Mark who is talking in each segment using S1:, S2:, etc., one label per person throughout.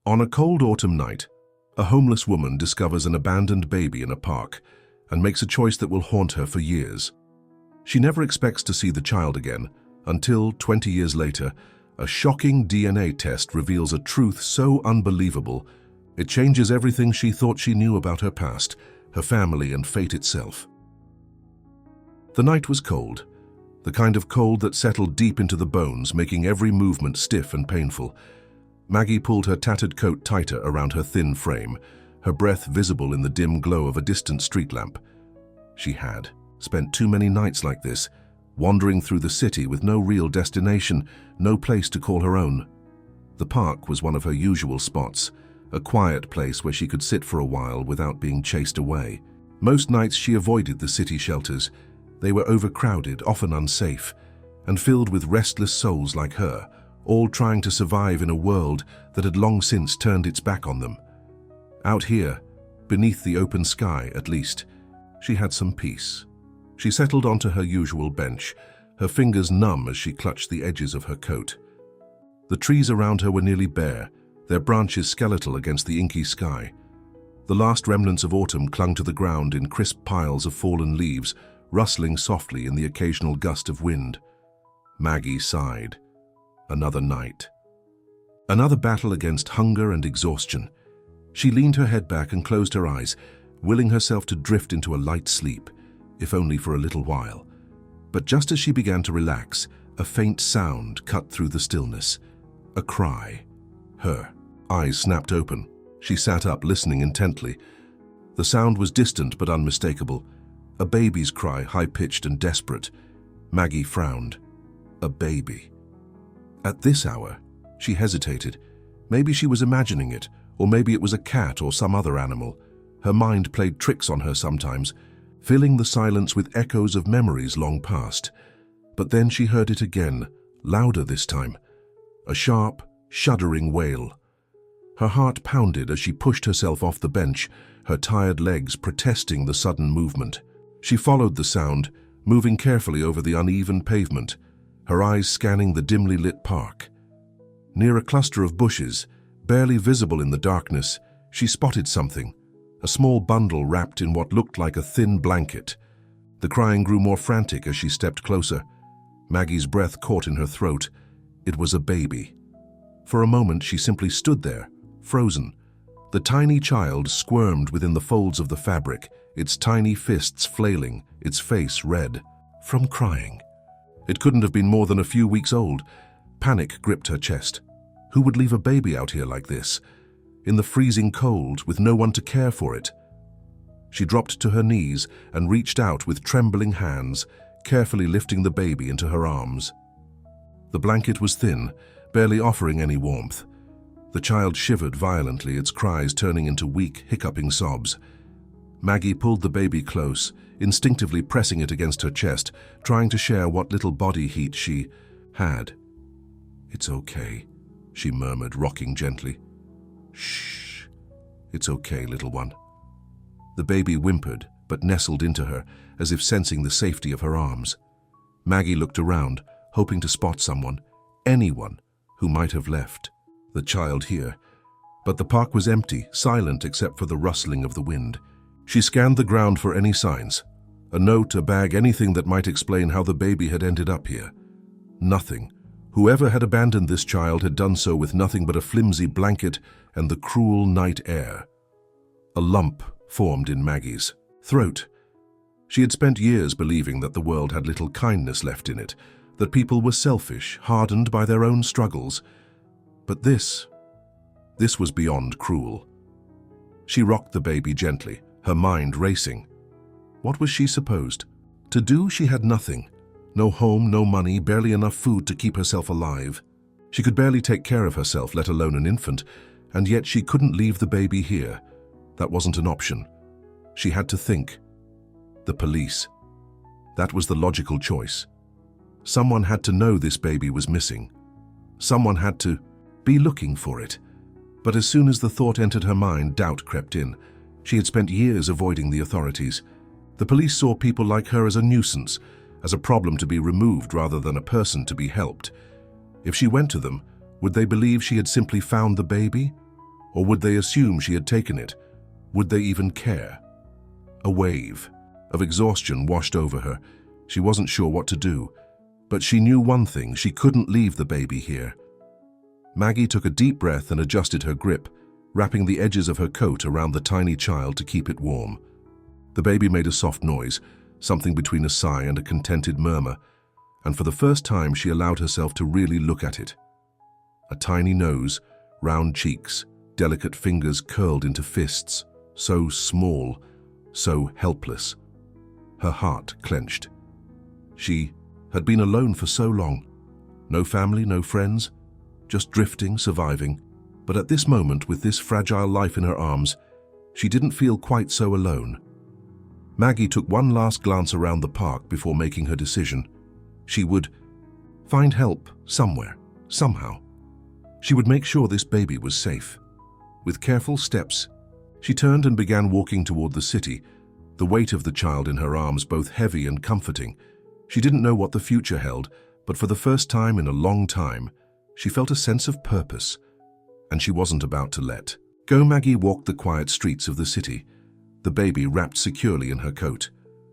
S1: On a cold autumn night, a homeless woman discovers an abandoned baby in a park and makes a choice that will haunt her for years. She never expects to see the child again until, 20 years later, a shocking DNA test reveals a truth so unbelievable it changes everything she thought she knew about her past, her family, and fate itself. The night was cold, the kind of cold that settled deep into the bones, making every movement stiff and painful. Maggie pulled her tattered coat tighter around her thin frame, her breath visible in the dim glow of a distant street lamp. She had spent too many nights like this, wandering through the city with no real destination, no place to call her own. The park was one of her usual spots, a quiet place where she could sit for a while without being chased away. Most nights she avoided the city shelters. They were overcrowded, often unsafe, and filled with restless souls like her, all trying to survive in a world that had long since turned its back on them. Out here, beneath the open sky at least, she had some peace. She settled onto her usual bench, her fingers numb as she clutched the edges of her coat. The trees around her were nearly bare, their branches skeletal against the inky sky. The last remnants of autumn clung to the ground in crisp piles of fallen leaves, rustling softly in the occasional gust of wind. Maggie sighed. Another night. Another battle against hunger and exhaustion. She leaned her head back and closed her eyes, willing herself to drift into a light sleep, if only for a little while. But just as she began to relax, a faint sound cut through the stillness. A cry. Her eyes snapped open. She sat up, listening intently. The sound was distant but unmistakable. A baby's cry, high-pitched and desperate. Maggie frowned. A baby. At this hour, she hesitated. Maybe she was imagining it, or maybe it was a cat or some other animal. Her mind played tricks on her sometimes, filling the silence with echoes of memories long past. But then she heard it again, louder this time. A sharp, shuddering wail. Her heart pounded as she pushed herself off the bench, her tired legs protesting the sudden movement. She followed the sound, moving carefully over the uneven pavement, her eyes scanning the dimly lit park. Near a cluster of bushes, barely visible in the darkness, she spotted something, a small bundle wrapped in what looked like a thin blanket. The crying grew more frantic as she stepped closer. Maggie's breath caught in her throat. It was a baby. For a moment she simply stood there, frozen. The tiny child squirmed within the folds of the fabric, its tiny fists flailing, its face red. From crying. It couldn't have been more than a few weeks old. Panic gripped her chest. Who would leave a baby out here like this, in the freezing cold, with no one to care for it? She dropped to her knees and reached out with trembling hands, carefully lifting the baby into her arms. The blanket was thin, barely offering any warmth. The child shivered violently, its cries turning into weak, hiccuping sobs. Maggie pulled the baby close, instinctively pressing it against her chest, trying to share what little body heat she had. "It's okay," she murmured, rocking gently. "Shh. It's okay, little one." The baby whimpered, but nestled into her, as if sensing the safety of her arms. Maggie looked around, hoping to spot someone, anyone, who might have left the child here. But the park was empty, silent except for the rustling of the wind. She scanned the ground for any signs. A note, a bag, anything that might explain how the baby had ended up here. Nothing. Whoever had abandoned this child had done so with nothing but a flimsy blanket and the cruel night air. A lump formed in Maggie's throat. She had spent years believing that the world had little kindness left in it, that people were selfish, hardened by their own struggles. But this was beyond cruel. She rocked the baby gently, her mind racing. What was she supposed to do? She had nothing. No home, no money, barely enough food to keep herself alive. She could barely take care of herself, let alone an infant, and yet she couldn't leave the baby here. That wasn't an option. She had to think. The police. That was the logical choice. Someone had to know this baby was missing. Someone had to be looking for it. But as soon as the thought entered her mind, doubt crept in. She had spent years avoiding the authorities. The police saw people like her as a nuisance, as a problem to be removed rather than a person to be helped. If she went to them, would they believe she had simply found the baby? Or would they assume she had taken it? Would they even care? A wave of exhaustion washed over her. She wasn't sure what to do, but she knew one thing: she couldn't leave the baby here. Maggie took a deep breath and adjusted her grip, wrapping the edges of her coat around the tiny child to keep it warm. The baby made a soft noise, something between a sigh and a contented murmur, and for the first time she allowed herself to really look at it. A tiny nose, round cheeks, delicate fingers curled into fists, so small, so helpless. Her heart clenched. She had been alone for so long. No family, no friends, just drifting, surviving. But at this moment, with this fragile life in her arms, she didn't feel quite so alone. Maggie took one last glance around the park before making her decision. She would find help somewhere, somehow. She would make sure this baby was safe. With careful steps, she turned and began walking toward the city, the weight of the child in her arms both heavy and comforting. She didn't know what the future held, but for the first time in a long time, she felt a sense of purpose, and she wasn't about to let go. Maggie walked the quiet streets of the city, the baby wrapped securely in her coat.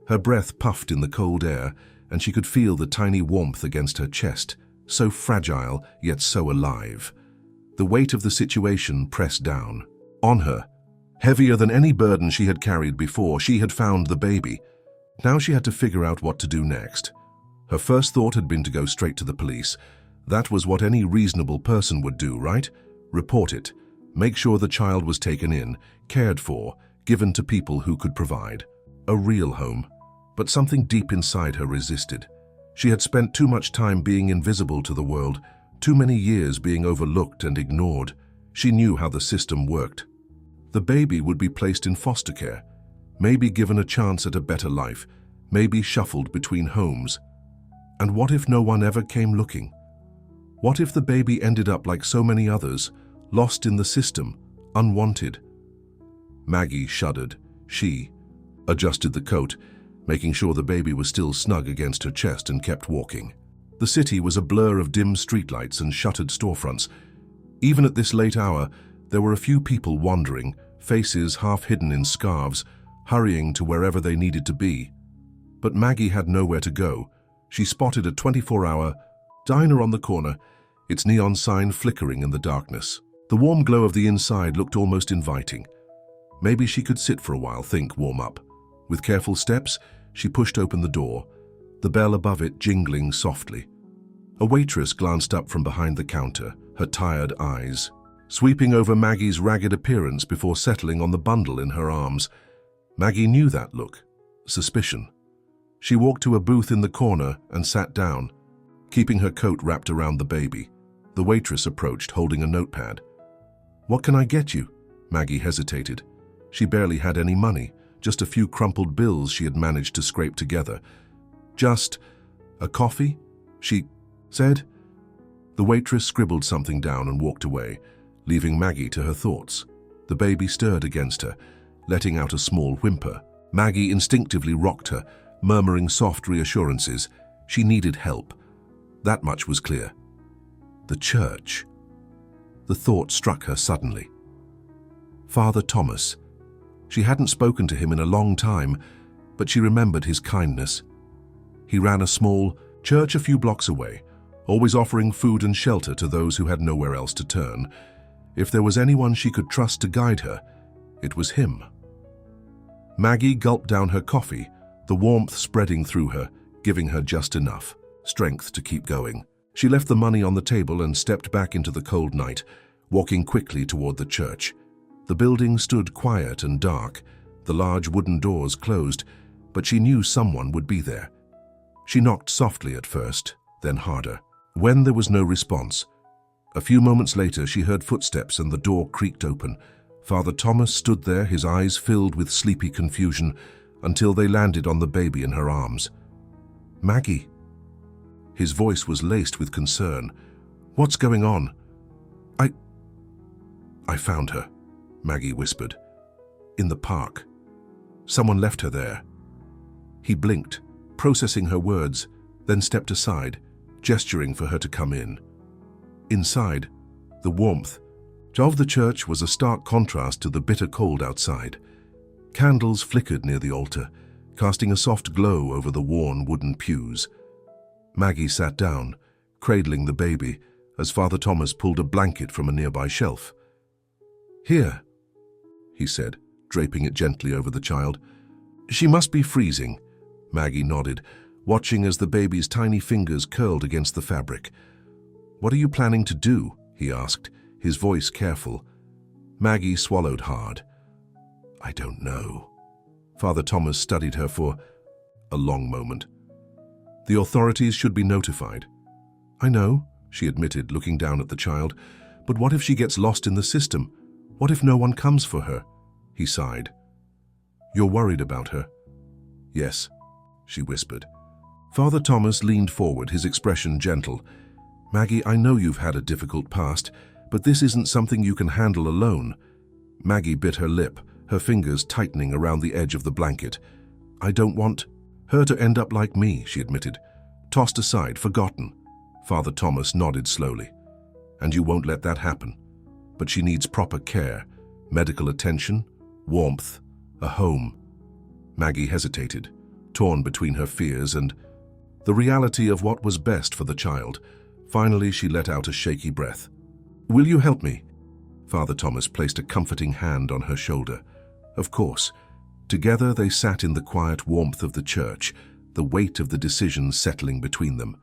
S1: Her breath puffed in the cold air, and she could feel the tiny warmth against her chest, so fragile yet so alive. The weight of the situation pressed down on her. Heavier than any burden she had carried before, she had found the baby. Now she had to figure out what to do next. Her first thought had been to go straight to the police. That was what any reasonable person would do, right? Report it. Make sure the child was taken in, cared for, given to people who could provide a real home. But something deep inside her resisted. She had spent too much time being invisible to the world, too many years being overlooked and ignored. She knew how the system worked. The baby would be placed in foster care, maybe given a chance at a better life, maybe shuffled between homes. And what if no one ever came looking? What if the baby ended up like so many others, lost in the system, unwanted? Maggie shuddered. She adjusted the coat, making sure the baby was still snug against her chest, and kept walking. The city was a blur of dim streetlights and shuttered storefronts. Even at this late hour, there were a few people wandering, faces half hidden in scarves, hurrying to wherever they needed to be. But Maggie had nowhere to go. She spotted a 24-hour diner on the corner, its neon sign flickering in the darkness. The warm glow of the inside looked almost inviting. Maybe she could sit for a while, warm up. With careful steps, she pushed open the door, the bell above it jingling softly. A waitress glanced up from behind the counter, her tired eyes sweeping over Maggie's ragged appearance before settling on the bundle in her arms. Maggie knew that look. Suspicion. She walked to a booth in the corner and sat down, keeping her coat wrapped around the baby. The waitress approached, holding a notepad. "What can I get you?" Maggie hesitated. She barely had any money, just a few crumpled bills she had managed to scrape together. "Just a coffee?" she said. The waitress scribbled something down and walked away, leaving Maggie to her thoughts. The baby stirred against her, letting out a small whimper. Maggie instinctively rocked her, murmuring soft reassurances. She needed help. That much was clear. The church. The thought struck her suddenly. Father Thomas. She hadn't spoken to him in a long time, but she remembered his kindness. He ran a small church a few blocks away, always offering food and shelter to those who had nowhere else to turn. If there was anyone she could trust to guide her, it was him. Maggie gulped down her coffee, the warmth spreading through her, giving her just enough strength to keep going. She left the money on the table and stepped back into the cold night, walking quickly toward the church. The building stood quiet and dark, the large wooden doors closed, but she knew someone would be there. She knocked softly at first, then harder. When there was no response, a few moments later she heard footsteps and the door creaked open. Father Thomas stood there, his eyes filled with sleepy confusion, until they landed on the baby in her arms. "Maggie." His voice was laced with concern. "What's going on?" I found her," Maggie whispered. "In the park. Someone left her there." He blinked, processing her words, then stepped aside, gesturing for her to come in. Inside, the warmth Of the church was a stark contrast to the bitter cold outside. Candles flickered near the altar, casting a soft glow over the worn wooden pews. Maggie sat down, cradling the baby, as Father Thomas pulled a blanket from a nearby shelf. "Here," he said, draping it gently over the child. "She must be freezing." Maggie nodded, watching as the baby's tiny fingers curled against the fabric. "What are you planning to do?" he asked, his voice careful. Maggie swallowed hard. "I don't know." Father Thomas studied her for a long moment. "The authorities should be notified." "I know," she admitted, looking down at the child. "But what if she gets lost in the system? What if no one comes for her?" He sighed. "You're worried about her?" "Yes," she whispered. Father Thomas leaned forward, his expression gentle. "Maggie, I know you've had a difficult past, but this isn't something you can handle alone." Maggie bit her lip, her fingers tightening around the edge of the blanket. "I don't want her to end up like me," she admitted. "Tossed aside, forgotten." Father Thomas nodded slowly. "And you won't let that happen. But she needs proper care, medical attention, warmth, a home." Maggie hesitated, torn between her fears and the reality of what was best for the child. Finally, she let out a shaky breath. "Will you help me?" Father Thomas placed a comforting hand on her shoulder. Of course. Together they sat in the quiet warmth of the church, the weight of the decision settling between them.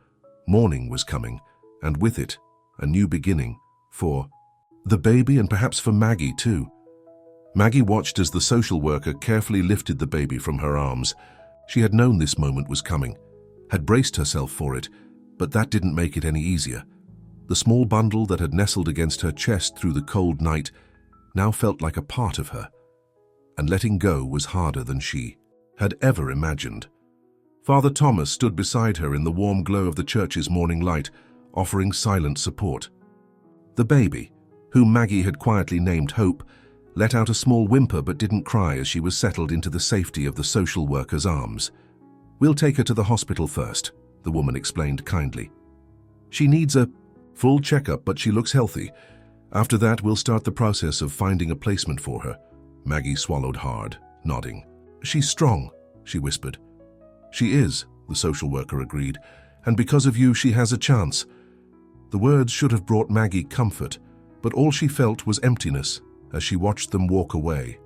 S1: Morning was coming, and with it, a new beginning for the baby and perhaps for Maggie too. Maggie watched as the social worker carefully lifted the baby from her arms. She had known this moment was coming, had braced herself for it, but that didn't make it any easier. The small bundle that had nestled against her chest through the cold night now felt like a part of her, and letting go was harder than she had ever imagined. Father Thomas stood beside her in the warm glow of the church's morning light, offering silent support. The baby, whom Maggie had quietly named Hope, let out a small whimper but didn't cry as she was settled into the safety of the social worker's arms. "We'll take her to the hospital first," the woman explained kindly. "She needs a full checkup, but she looks healthy. After that, we'll start the process of finding a placement for her." Maggie swallowed hard, nodding. "She's strong," she whispered. "She is," the social worker agreed, "and because of you, she has a chance." The words should have brought Maggie comfort, but all she felt was emptiness as she watched them walk away.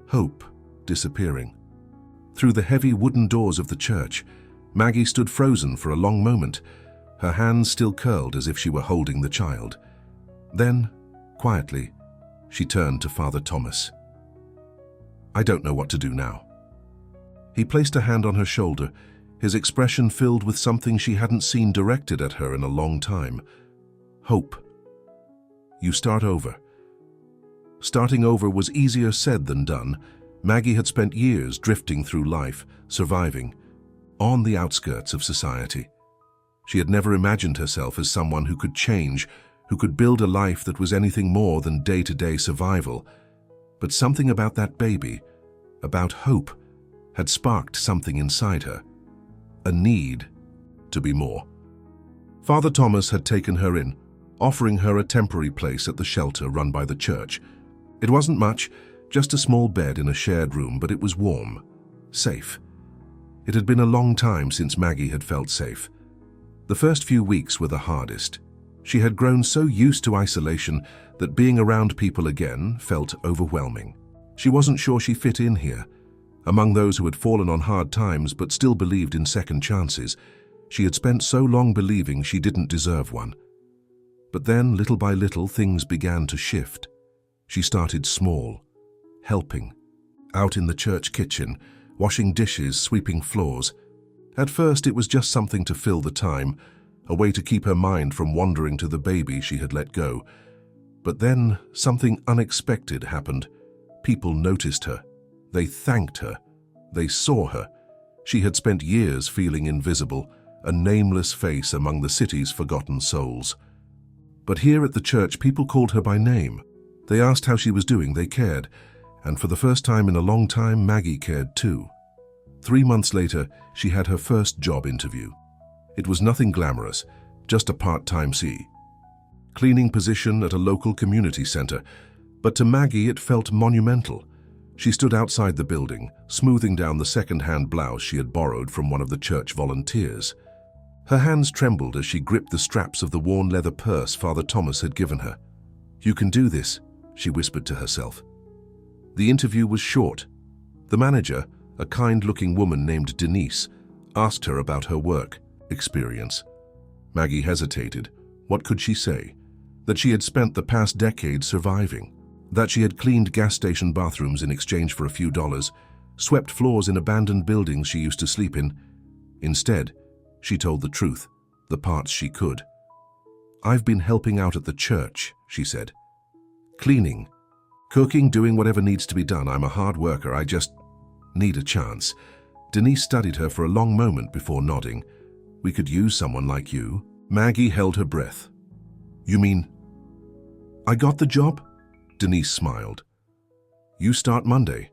S1: Hope disappearing. Through the heavy wooden doors of the church, Maggie stood frozen for a long moment, her hands still curled as if she were holding the child. Then, quietly, she turned to Father Thomas. "I don't know what to do now." He placed a hand on her shoulder, his expression filled with something she hadn't seen directed at her in a long time. "Hope. You start over." Starting over was easier said than done. Maggie had spent years drifting through life, surviving, on the outskirts of society. She had never imagined herself as someone who could change, who could build a life that was anything more than day-to-day survival. But something about that baby, about Hope, had sparked something inside her. A need to be more. Father Thomas had taken her in, offering her a temporary place at the shelter run by the church. It wasn't much, just a small bed in a shared room, but it was warm, safe. It had been a long time since Maggie had felt safe. The first few weeks were the hardest. She had grown so used to isolation that being around people again felt overwhelming. She wasn't sure she fit in here. Among those who had fallen on hard times but still believed in second chances, she had spent so long believing she didn't deserve one. But then, little by little, things began to shift. She started small, helping, out in the church kitchen, washing dishes, sweeping floors. At first, it was just something to fill the time, a way to keep her mind from wandering to the baby she had let go. But then, something unexpected happened. People noticed her. They thanked her. They saw her. She had spent years feeling invisible, a nameless face among the city's forgotten souls. But here at the church, people called her by name. They asked how she was doing, they cared. And for the first time in a long time, Maggie cared too. 3 months later, she had her first job interview. It was nothing glamorous, just a part-time cleaning position at a local community center, but to Maggie it felt monumental. She stood outside the building, smoothing down the second-hand blouse she had borrowed from one of the church volunteers. Her hands trembled as she gripped the straps of the worn leather purse Father Thomas had given her. "You can do this," she whispered to herself. The interview was short. The manager, a kind-looking woman named Denise, asked her about her work experience. Maggie hesitated. What could she say? That she had spent the past decade surviving. That she had cleaned gas station bathrooms in exchange for a few dollars, swept floors in abandoned buildings she used to sleep in. Instead, she told the truth, the parts she could. "I've been helping out at the church," she said. "Cleaning, cooking, doing whatever needs to be done. I'm a hard worker. I just need a chance." Denise studied her for a long moment before nodding. "We could use someone like you." Maggie held her breath. "You mean I got the job?" Denise smiled. "You start Monday."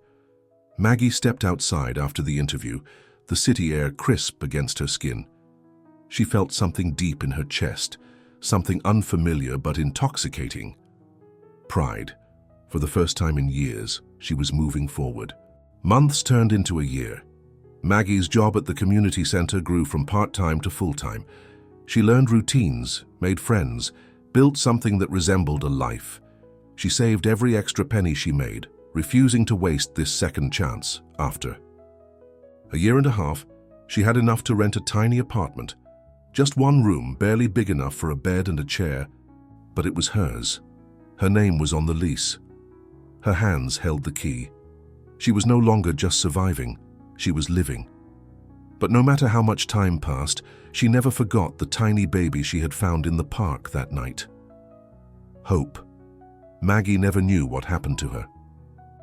S1: Maggie stepped outside after the interview, the city air crisp against her skin. She felt something deep in her chest, something unfamiliar but intoxicating. Pride. For the first time in years, she was moving forward. Months turned into a year. Maggie's job at the community center grew from part-time to full-time. She learned routines, made friends, built something that resembled a life. She saved every extra penny she made, refusing to waste this second chance after. A year and a half, she had enough to rent a tiny apartment. Just one room, barely big enough for a bed and a chair, but it was hers. Her name was on the lease. Her hands held the key. She was no longer just surviving, she was living. But no matter how much time passed, she never forgot the tiny baby she had found in the park that night. Hope. Maggie never knew what happened to her.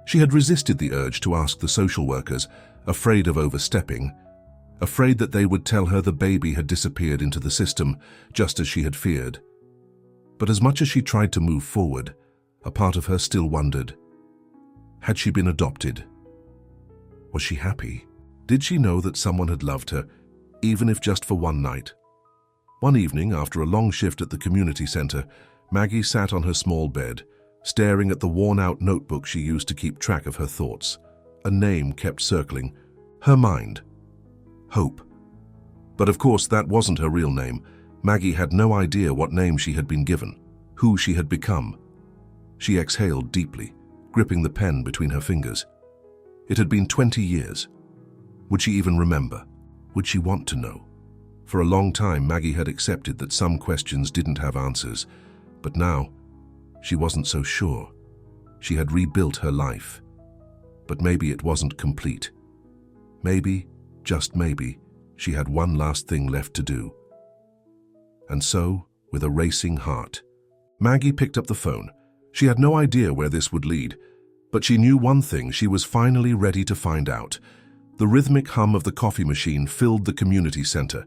S1: She had resisted the urge to ask the social workers, afraid of overstepping, afraid that they would tell her the baby had disappeared into the system, just as she had feared. But as much as she tried to move forward, a part of her still wondered. Had she been adopted? Was she happy? Did she know that someone had loved her, even if just for one night? One evening, after a long shift at the community center, Maggie sat on her small bed, staring at the worn-out notebook she used to keep track of her thoughts. A name kept circling. Her mind. Hope. But of course, that wasn't her real name. Maggie had no idea what name she had been given, who she had become. She exhaled deeply, gripping the pen between her fingers. It had been 20 years. Would she even remember? Would she want to know? For a long time, Maggie had accepted that some questions didn't have answers, but now, she wasn't so sure. She had rebuilt her life. But maybe it wasn't complete. Maybe, just maybe, she had one last thing left to do. And so, with a racing heart, Maggie picked up the phone. She had no idea where this would lead, but she knew one thing: she was finally ready to find out. The rhythmic hum of the coffee machine filled the community center,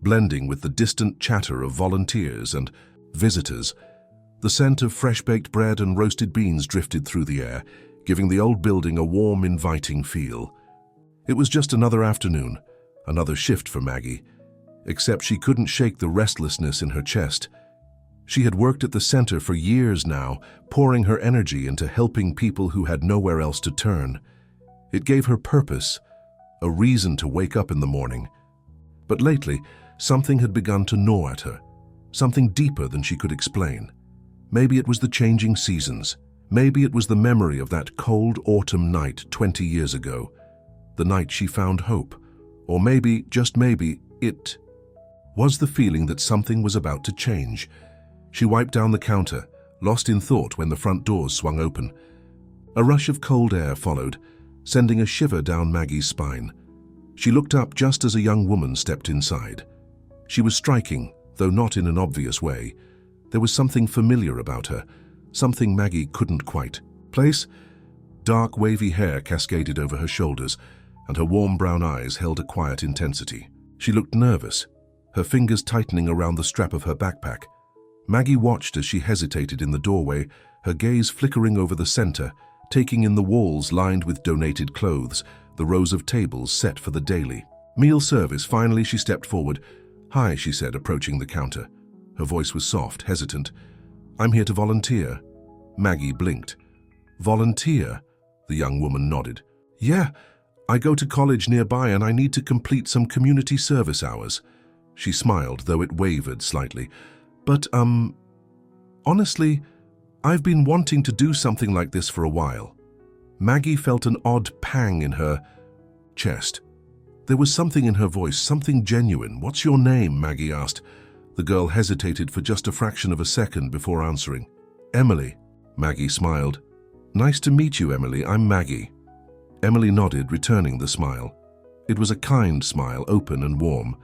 S1: blending with the distant chatter of volunteers and visitors. The scent of fresh-baked bread and roasted beans drifted through the air, giving the old building a warm, inviting feel. It was just another afternoon, another shift for Maggie, except she couldn't shake the restlessness in her chest. She had worked at the center for years now, pouring her energy into helping people who had nowhere else to turn. It gave her purpose, a reason to wake up in the morning. But lately, something had begun to gnaw at her, something deeper than she could explain. Maybe it was the changing seasons. Maybe it was the memory of that cold autumn night 20 years ago, the night she found hope. Or maybe, just maybe, it was the feeling that something was about to change. She wiped down the counter, lost in thought when the front doors swung open. A rush of cold air followed, sending a shiver down Maggie's spine. She looked up just as a young woman stepped inside. She was striking, though not in an obvious way. There was something familiar about her, something Maggie couldn't quite place. Dark, wavy hair cascaded over her shoulders, and her warm brown eyes held a quiet intensity. She looked nervous, her fingers tightening around the strap of her backpack. Maggie watched as she hesitated in the doorway, her gaze flickering over the center, taking in the walls lined with donated clothes, the rows of tables set for the daily meal service. Finally, she stepped forward. "Hi," she said, approaching the counter. Her voice was soft, hesitant. I'm here to volunteer. Maggie blinked. Volunteer? The young woman nodded. Yeah, I go to college nearby and I need to complete some community service hours. She smiled, though it wavered slightly. But, honestly, I've been wanting to do something like this for a while. Maggie felt an odd pang in her chest. There was something in her voice, something genuine. What's your name? Maggie asked. The girl hesitated for just a fraction of a second before answering. Emily. Maggie smiled. Nice to meet you, Emily. I'm Maggie. Emily nodded, returning the smile. It was a kind smile, open and warm.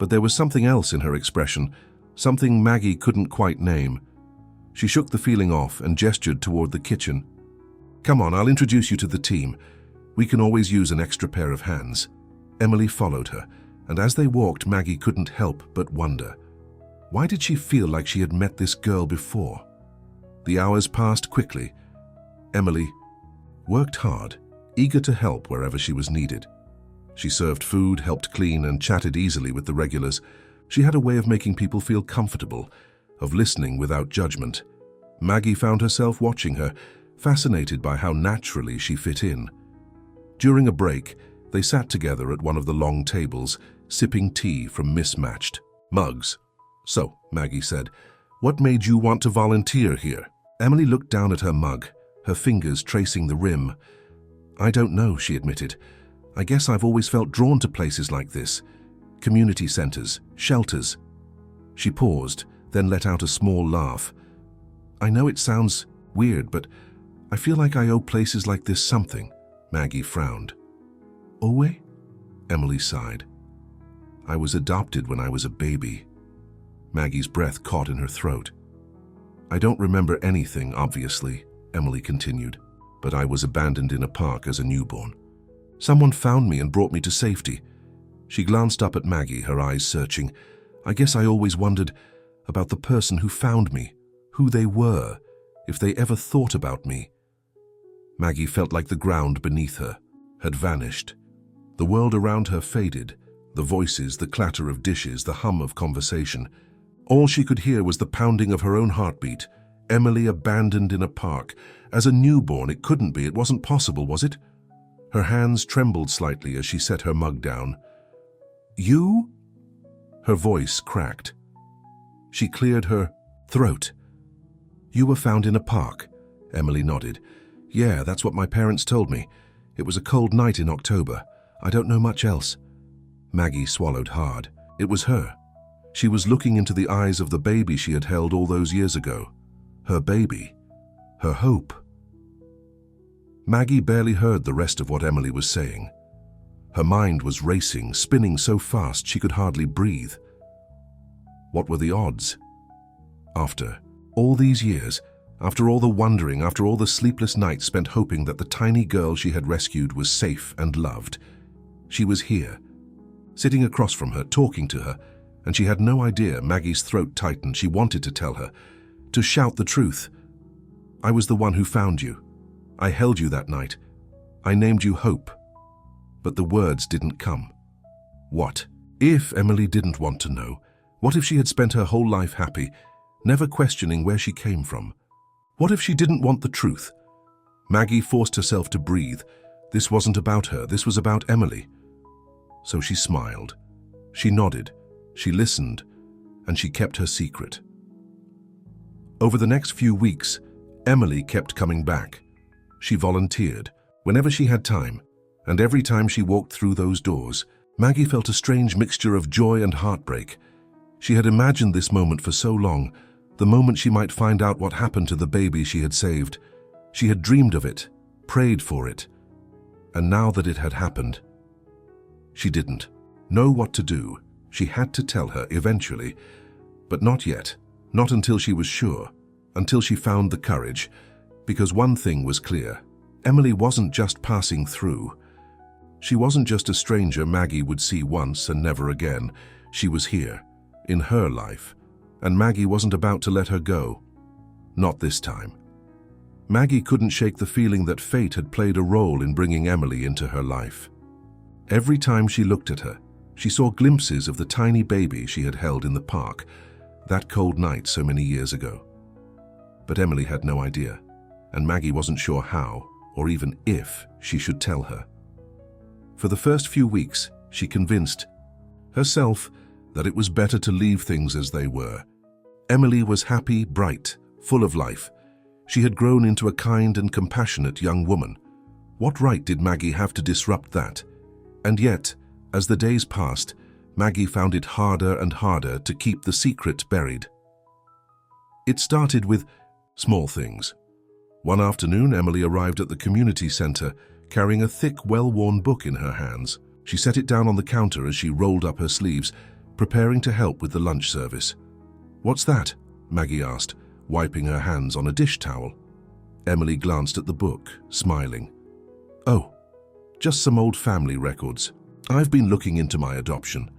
S1: But there was something else in her expression, something Maggie couldn't quite name. She shook the feeling off and gestured toward the kitchen. Come on, I'll introduce you to the team. We can always use an extra pair of hands. Emily followed her, and as they walked, Maggie couldn't help but wonder. Why did she feel like she had met this girl before? The hours passed quickly. Emily worked hard, eager to help wherever she was needed. She served food, helped clean, and chatted easily with the regulars. She had a way of making people feel comfortable, of listening without judgment. Maggie found herself watching her, fascinated by how naturally she fit in. During a break, they sat together at one of the long tables, sipping tea from mismatched mugs. So, Maggie said, what made you want to volunteer here? Emily looked down at her mug, her fingers tracing the rim. I don't know, she admitted. I guess I've always felt drawn to places like this. Community centers, shelters. She paused, then let out a small laugh. I know it sounds weird, but I feel like I owe places like this something. Maggie frowned. Owe? Emily sighed. I was adopted when I was a baby. Maggie's breath caught in her throat. I don't remember anything, obviously, Emily continued, but I was abandoned in a park as a newborn. Someone found me and brought me to safety. She glanced up at Maggie, her eyes searching. I guess I always wondered about the person who found me, who they were, if they ever thought about me. Maggie felt like the ground beneath her had vanished. The world around her faded, the voices, the clatter of dishes, the hum of conversation. All she could hear was the pounding of her own heartbeat. Emily abandoned in a park. As a newborn, it couldn't be, it wasn't possible, was it? Her hands trembled slightly as she set her mug down. You? Her voice cracked. She cleared her throat. You were found in a park, Emily nodded. Yeah, that's what my parents told me. It was a cold night in October. I don't know much else. Maggie swallowed hard. It was her. She was looking into the eyes of the baby she had held all those years ago. Her baby. Her hope. Maggie barely heard the rest of what Emily was saying. Her mind was racing, spinning so fast she could hardly breathe. What were the odds? After all these years, after all the wondering, after all the sleepless nights spent hoping that the tiny girl she had rescued was safe and loved, she was here, sitting across from her, talking to her, and she had no idea. Maggie's throat tightened. She wanted to tell her, to shout the truth. I was the one who found you. I held you that night. I named you Hope. But the words didn't come. What if Emily didn't want to know? What if she had spent her whole life happy, never questioning where she came from? What if she didn't want the truth? Maggie forced herself to breathe. This wasn't about her. This was about Emily. So she smiled. She nodded. She listened. And she kept her secret. Over the next few weeks, Emily kept coming back. She volunteered whenever she had time, and every time she walked through those doors, Maggie felt a strange mixture of joy and heartbreak. She had imagined this moment for so long, the moment she might find out what happened to the baby she had saved. She had dreamed of it, prayed for it, and now that it had happened, she didn't know what to do. She had to tell her eventually, but not yet, not until she was sure, until she found the courage. Because one thing was clear, Emily wasn't just passing through. She wasn't just a stranger Maggie would see once and never again. She was here, in her life, and Maggie wasn't about to let her go. Not this time. Maggie couldn't shake the feeling that fate had played a role in bringing Emily into her life. Every time she looked at her, she saw glimpses of the tiny baby she had held in the park, that cold night so many years ago. But Emily had no idea, and Maggie wasn't sure how, or even if, she should tell her. For the first few weeks, she convinced herself that it was better to leave things as they were. Emily was happy, bright, full of life. She had grown into a kind and compassionate young woman. What right did Maggie have to disrupt that? And yet, as the days passed, Maggie found it harder and harder to keep the secret buried. It started with small things. One afternoon, Emily arrived at the community center carrying a thick, well-worn book in her hands. She set it down on the counter as she rolled up her sleeves, preparing to help with the lunch service. "What's that?" Maggie asked, wiping her hands on a dish towel. Emily glanced at the book, smiling. "Oh, just some old family records. I've been looking into my adoption."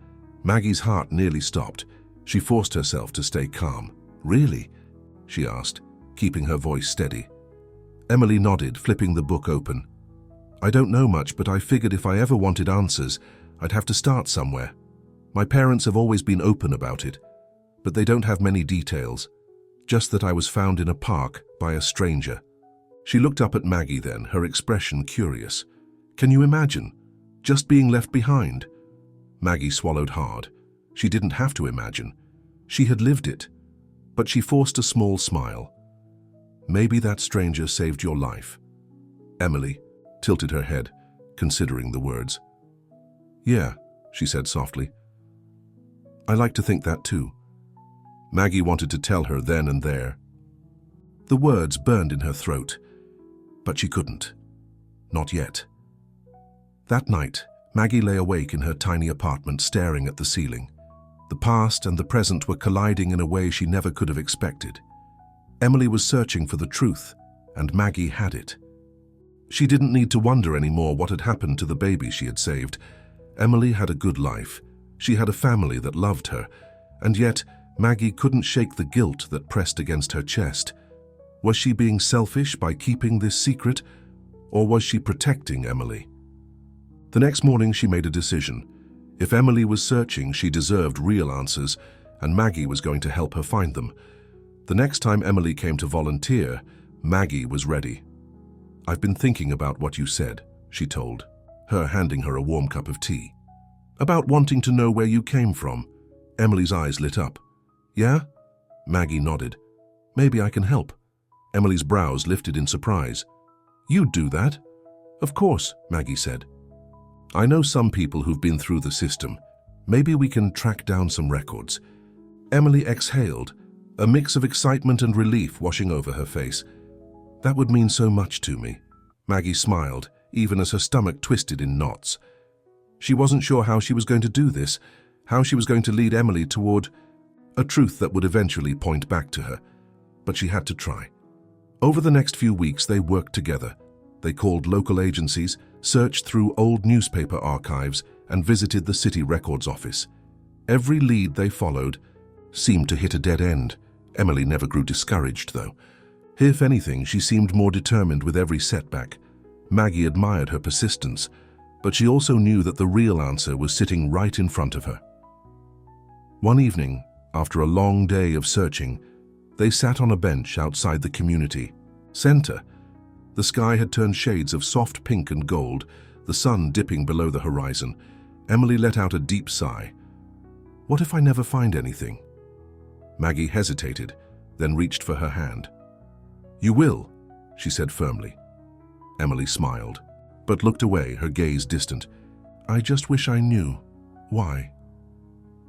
S1: Maggie's heart nearly stopped. She forced herself to stay calm. "Really?" she asked, keeping her voice steady. Emily nodded, flipping the book open. "I don't know much, but I figured if I ever wanted answers, I'd have to start somewhere. My parents have always been open about it, but they don't have many details, just that I was found in a park by a stranger." She looked up at Maggie then, her expression curious. "Can you imagine? Just being left behind?" Maggie swallowed hard. She didn't have to imagine. She had lived it. But she forced a small smile. "Maybe that stranger saved your life." Emily tilted her head, considering the words. "Yeah," she said softly. "I like to think that too." Maggie wanted to tell her then and there. The words burned in her throat, but she couldn't. Not yet. That night, Maggie lay awake in her tiny apartment, staring at the ceiling. The past and the present were colliding in a way she never could have expected. Emily was searching for the truth, and Maggie had it. She didn't need to wonder anymore what had happened to the baby she had saved. Emily had a good life. She had a family that loved her, and yet Maggie couldn't shake the guilt that pressed against her chest. Was she being selfish by keeping this secret, or was she protecting Emily? The next morning she made a decision. If Emily was searching, she deserved real answers, and Maggie was going to help her find them. The next time Emily came to volunteer, Maggie was ready. "I've been thinking about what you said," she told, her handing her a warm cup of tea. "About wanting to know where you came from." Emily's eyes lit up. "Yeah?" Maggie nodded. "Maybe I can help." Emily's brows lifted in surprise. "You'd do that?" "Of course," Maggie said. "I know some people who've been through the system. Maybe we can track down some records." Emily exhaled, a mix of excitement and relief washing over her face. "That would mean so much to me." Maggie smiled, even as her stomach twisted in knots. She wasn't sure how she was going to do this, how she was going to lead Emily toward a truth that would eventually point back to her. But she had to try. Over the next few weeks, they worked together. They called local agencies, searched through old newspaper archives, and visited the city records office. Every lead they followed seemed to hit a dead end. Emily never grew discouraged, though. If anything, she seemed more determined with every setback. Maggie admired her persistence, but she also knew that the real answer was sitting right in front of her. One evening, after a long day of searching, they sat on a bench outside the community center. The sky had turned shades of soft pink and gold, the sun dipping below the horizon. Emily let out a deep sigh. "What if I never find anything?" Maggie hesitated, then reached for her hand. "You will," she said firmly. Emily smiled, but looked away, her gaze distant. "I just wish I knew. Why?"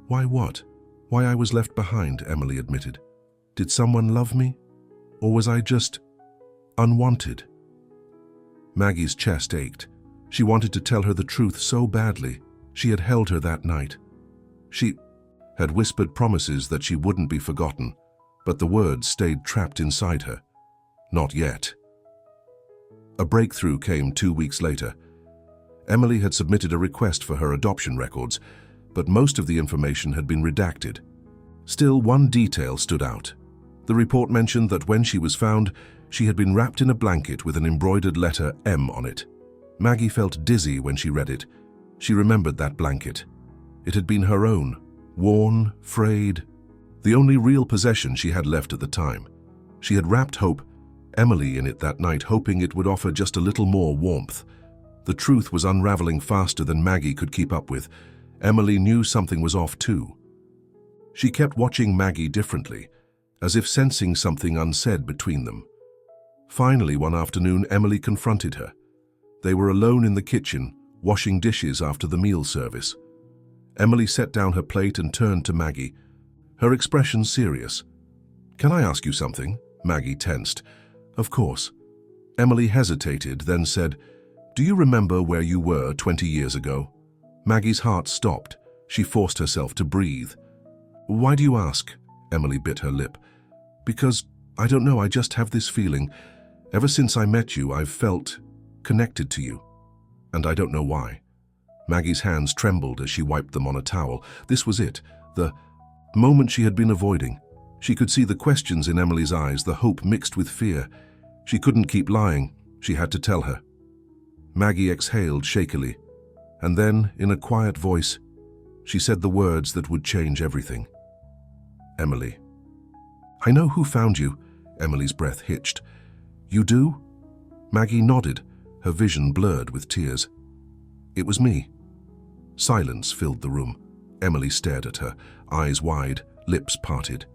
S1: "Why what?" "Why I was left behind," Emily admitted. "Did someone love me? Or was I just unwanted?" Maggie's chest ached. She wanted to tell her the truth so badly. She had held her that night. She had whispered promises that she wouldn't be forgotten, but the words stayed trapped inside her. Not yet. A breakthrough came 2 weeks later. Emily had submitted a request for her adoption records, but most of the information had been redacted. Still, one detail stood out. The report mentioned that when she was found, she had been wrapped in a blanket with an embroidered letter M on it. Maggie felt dizzy when she read it. She remembered that blanket. It had been her own, worn, frayed, the only real possession she had left at the time. She had wrapped Emily, in it that night, hoping it would offer just a little more warmth. The truth was unraveling faster than Maggie could keep up with. Emily knew something was off too. She kept watching Maggie differently, as if sensing something unsaid between them. Finally, one afternoon, Emily confronted her. They were alone in the kitchen, washing dishes after the meal service. Emily set down her plate and turned to Maggie, her expression serious. "Can I ask you something?" Maggie tensed. "Of course." Emily hesitated, then said, "Do you remember where you were 20 years ago?" Maggie's heart stopped. She forced herself to breathe. "Why do you ask?" Emily bit her lip. "Because, I don't know, I just have this feeling. Ever since I met you, I've felt connected to you. And I don't know why." Maggie's hands trembled as she wiped them on a towel. This was it, the moment she had been avoiding. She could see the questions in Emily's eyes, the hope mixed with fear. She couldn't keep lying. She had to tell her. Maggie exhaled shakily, and then, in a quiet voice, she said the words that would change everything. "Emily." "I know who found you." Emily's breath hitched. "You do?" Maggie nodded, her vision blurred with tears. "It was me." Silence filled the room. Emily stared at her, eyes wide, lips parted.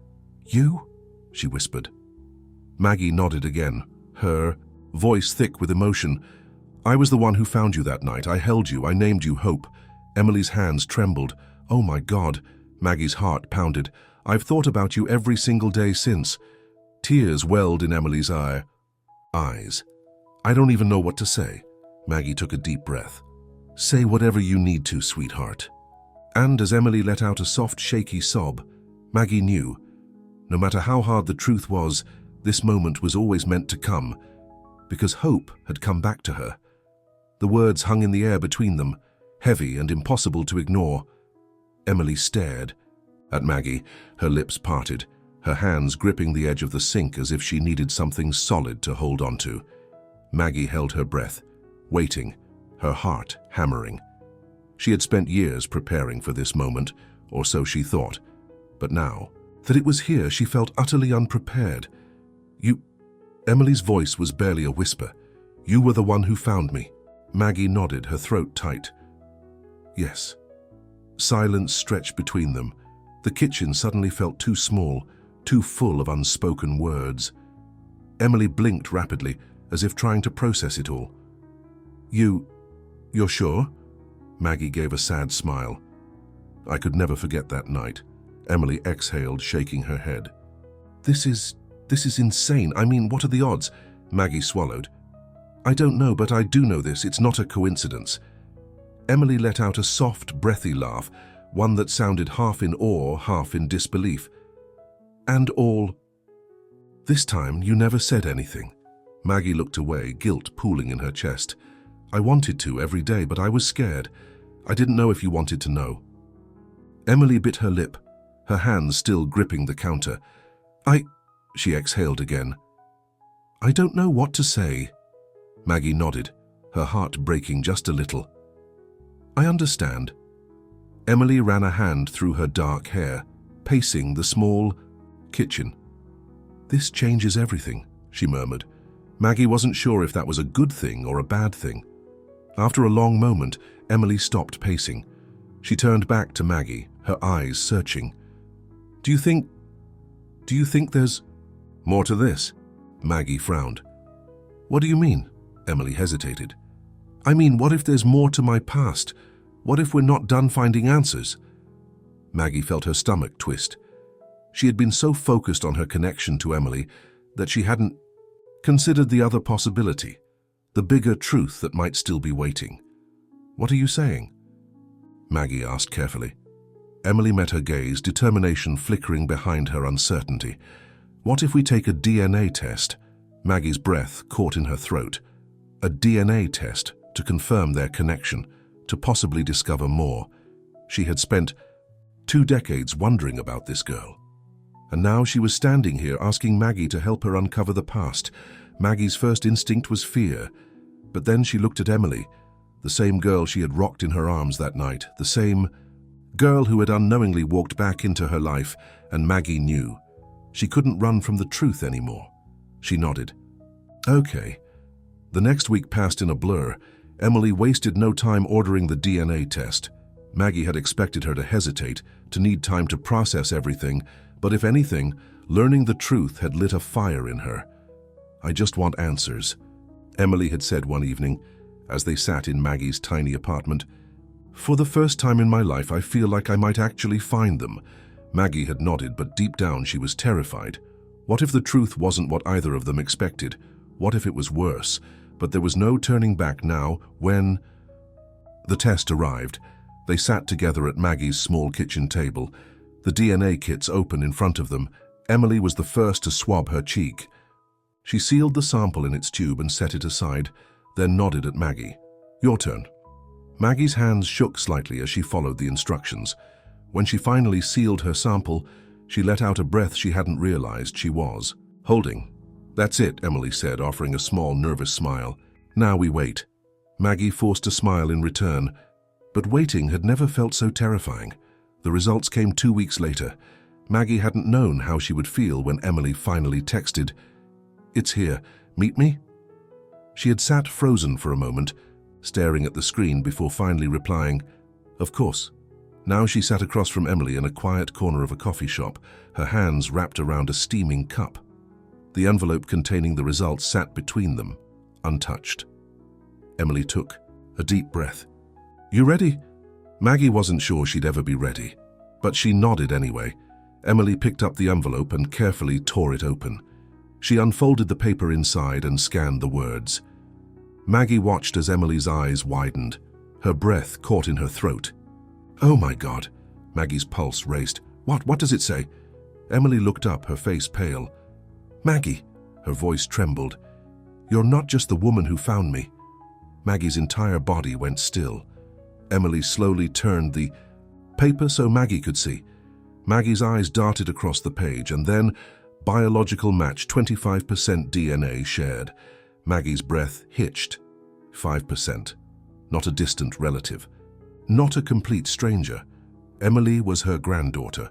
S1: "You?" she whispered. Maggie nodded again, her voice thick with emotion. "I was the one who found you that night. I held you. I named you Hope." Emily's hands trembled. "Oh my God." Maggie's heart pounded. "I've thought about you every single day since." Tears welled in Emily's eyes. "I don't even know what to say." Maggie took a deep breath. "Say whatever you need to, sweetheart." And as Emily let out a soft, shaky sob, Maggie knew, no matter how hard the truth was, this moment was always meant to come, because hope had come back to her. The words hung in the air between them, heavy and impossible to ignore. Emily stared at Maggie, her lips parted, her hands gripping the edge of the sink as if she needed something solid to hold onto. Maggie held her breath, waiting, her heart hammering. She had spent years preparing for this moment, or so she thought. But now, that it was here, she felt utterly unprepared. "You..." Emily's voice was barely a whisper. "You were the one who found me." Maggie nodded, her throat tight. "Yes." Silence stretched between them. The kitchen suddenly felt too small, too full of unspoken words. Emily blinked rapidly, as if trying to process it all. You're sure?" Maggie gave a sad smile. "I could never forget that night." Emily exhaled, shaking her head. This is insane. I mean, what are the odds?" Maggie swallowed. "I don't know, but I do know this. It's not a coincidence." Emily let out a soft, breathy laugh, one that sounded half in awe, half in disbelief. "And all..." "This time, you never said anything." Maggie looked away, guilt pooling in her chest. "I wanted to every day, but I was scared. I didn't know if you wanted to know." Emily bit her lip, her hands still gripping the counter. She exhaled again. "I don't know what to say." Maggie nodded, her heart breaking just a little. "I understand." Emily ran a hand through her dark hair, pacing the small kitchen. "This changes everything," she murmured. Maggie wasn't sure if that was a good thing or a bad thing. After a long moment, Emily stopped pacing. She turned back to Maggie, her eyes searching. Do you think there's more to this?" Maggie frowned. "What do you mean?" Emily hesitated. "I mean, what if there's more to my past? What if we're not done finding answers?" Maggie felt her stomach twist. She had been so focused on her connection to Emily that she hadn't considered the other possibility, the bigger truth that might still be waiting. "What are you saying?" Maggie asked carefully. Emily met her gaze, determination flickering behind her uncertainty. "What if we take a DNA test?" Maggie's breath caught in her throat. A DNA test to confirm their connection, to possibly discover more. She had spent 2 decades wondering about this girl. And now she was standing here asking Maggie to help her uncover the past. Maggie's first instinct was fear, but then she looked at Emily, the same girl she had rocked in her arms that night, the same girl who had unknowingly walked back into her life, and Maggie knew. She couldn't run from the truth anymore. She nodded. Okay. The next week passed in a blur. Emily wasted no time ordering the DNA test. Maggie had expected her to hesitate, to need time to process everything, but if anything, learning the truth had lit a fire in her. "I just want answers," Emily had said one evening, as they sat in Maggie's tiny apartment. "For the first time in my life, I feel like I might actually find them." Maggie had nodded, but deep down she was terrified. What if the truth wasn't what either of them expected? What if it was worse? But there was no turning back now. When the test arrived, they sat together at Maggie's small kitchen table, the DNA kits open in front of them. Emily was the first to swab her cheek. She sealed the sample in its tube and set it aside, then nodded at Maggie. "Your turn." Maggie's hands shook slightly as she followed the instructions. When she finally sealed her sample, she let out a breath she hadn't realized she was holding. "That's it," Emily said, offering a small, nervous smile. "Now we wait." Maggie forced a smile in return, but waiting had never felt so terrifying. The results came 2 weeks later. Maggie hadn't known how she would feel when Emily finally texted, "It's here. Meet me?" She had sat frozen for a moment, staring at the screen before finally replying, "Of course." Now she sat across from Emily in a quiet corner of a coffee shop, her hands wrapped around a steaming cup. The envelope containing the results sat between them, untouched. Emily took a deep breath. "You ready?" Maggie wasn't sure she'd ever be ready, but she nodded anyway. Emily picked up the envelope and carefully tore it open. She unfolded the paper inside and scanned the words. Maggie watched as Emily's eyes widened. Her breath caught in her throat. "Oh my God!" Maggie's pulse raced. What does it say?" Emily looked up, her face pale. "Maggie," her voice trembled, "you're not just the woman who found me." Maggie's entire body went still. Emily slowly turned the paper so Maggie could see. Maggie's eyes darted across the page, and then, biological match, 25% DNA shared. Maggie's breath hitched. 5%. Not a distant relative. Not a complete stranger. Emily was her granddaughter.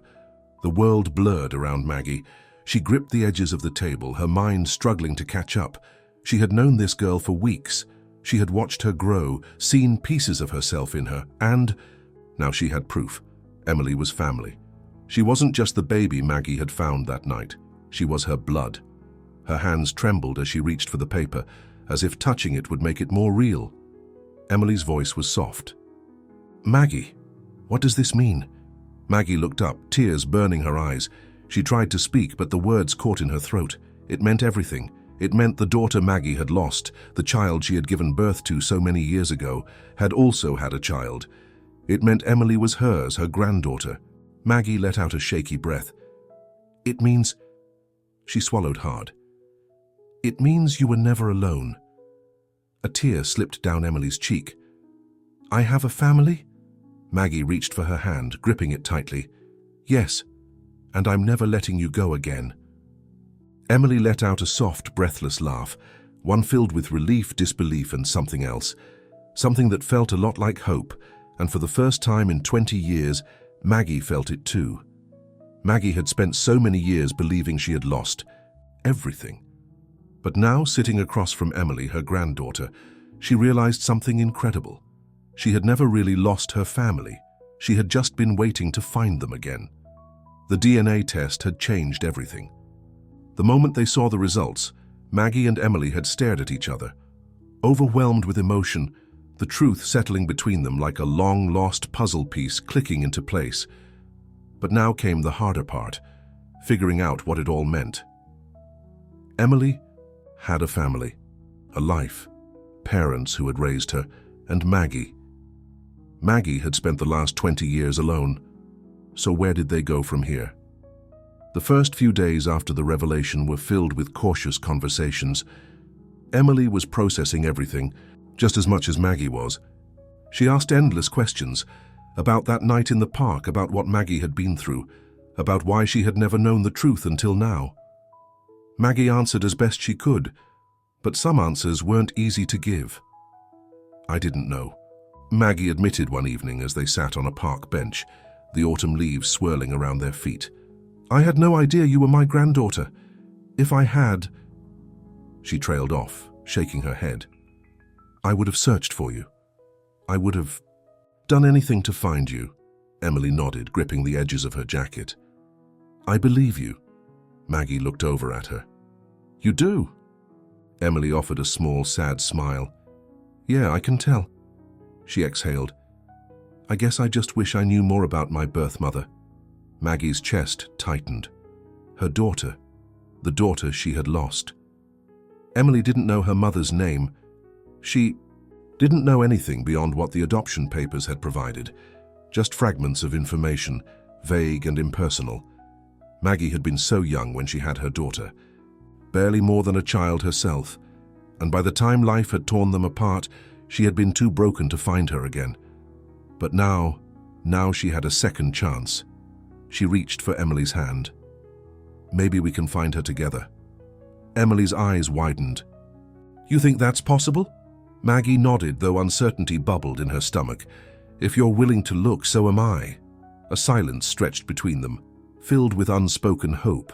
S1: The world blurred around Maggie. She gripped the edges of the table, her mind struggling to catch up. She had known this girl for weeks. She had watched her grow, seen pieces of herself in her, and now she had proof. Emily was family. She wasn't just the baby Maggie had found that night. She was her blood. Her hands trembled as she reached for the paper, as if touching it would make it more real. Emily's voice was soft. "Maggie, what does this mean?" Maggie looked up, tears burning her eyes. She tried to speak, but the words caught in her throat. It meant everything. It meant the daughter Maggie had lost, the child she had given birth to so many years ago, had also had a child. It meant Emily was hers, her granddaughter. Maggie let out a shaky breath. "It means—" She swallowed hard. "It means you were never alone." A tear slipped down Emily's cheek. "I have a family?" Maggie reached for her hand, gripping it tightly. "Yes, and I'm never letting you go again." Emily let out a soft, breathless laugh, one filled with relief, disbelief, and something else. Something that felt a lot like hope, and for the first time in 20 years, Maggie felt it too. Maggie had spent so many years believing she had lost everything. But now, sitting across from Emily, her granddaughter, she realized something incredible. She had never really lost her family. She had just been waiting to find them again. The DNA test had changed everything. The moment they saw the results, Maggie and Emily had stared at each other. Overwhelmed with emotion, the truth settling between them like a long-lost puzzle piece clicking into place. But now came the harder part, figuring out what it all meant. Emily had a family, a life, parents who had raised her, and Maggie. Maggie had spent the last 20 years alone. So where did they go from here? The first few days after the revelation were filled with cautious conversations. Emily was processing everything, just as much as Maggie was. She asked endless questions about that night in the park, about what Maggie had been through, about why she had never known the truth until now. Maggie answered as best she could, but some answers weren't easy to give. "I didn't know," Maggie admitted one evening as they sat on a park bench, the autumn leaves swirling around their feet. "I had no idea you were my granddaughter. If I had..." She trailed off, shaking her head. I would have searched for you. I would have done anything to find you. Emily nodded, gripping the edges of her jacket. I believe you. Maggie looked over at her. You do? Emily offered a small, sad smile. Yeah, I can tell. She exhaled. I guess I just wish I knew more about my birth mother. Maggie's chest tightened. Her daughter, the daughter she had lost. Emily didn't know her mother's name. She didn't know anything beyond what the adoption papers had provided, just fragments of information, vague and impersonal. Maggie had been so young when she had her daughter, barely more than a child herself, and by the time life had torn them apart, she had been too broken to find her again. But now she had a second chance. She reached for Emily's hand. Maybe we can find her together. Emily's eyes widened. You think that's possible? Maggie nodded, though uncertainty bubbled in her stomach. If you're willing to look, so am I. A silence stretched between them, filled with unspoken hope.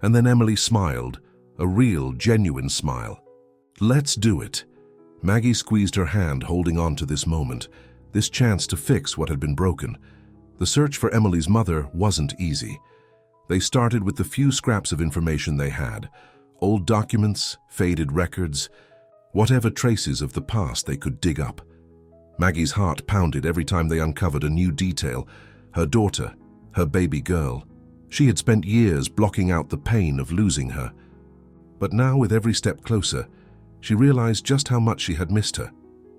S1: And then Emily smiled, a real, genuine smile. Let's do it. Maggie squeezed her hand, holding on to this moment, this chance to fix what had been broken. The search for Emily's mother wasn't easy. They started with the few scraps of information they had, old documents, faded records, whatever traces of the past they could dig up. Maggie's heart pounded every time they uncovered a new detail, her daughter, her baby girl. She had spent years blocking out the pain of losing her. But now, with every step closer, she realized just how much she had missed her.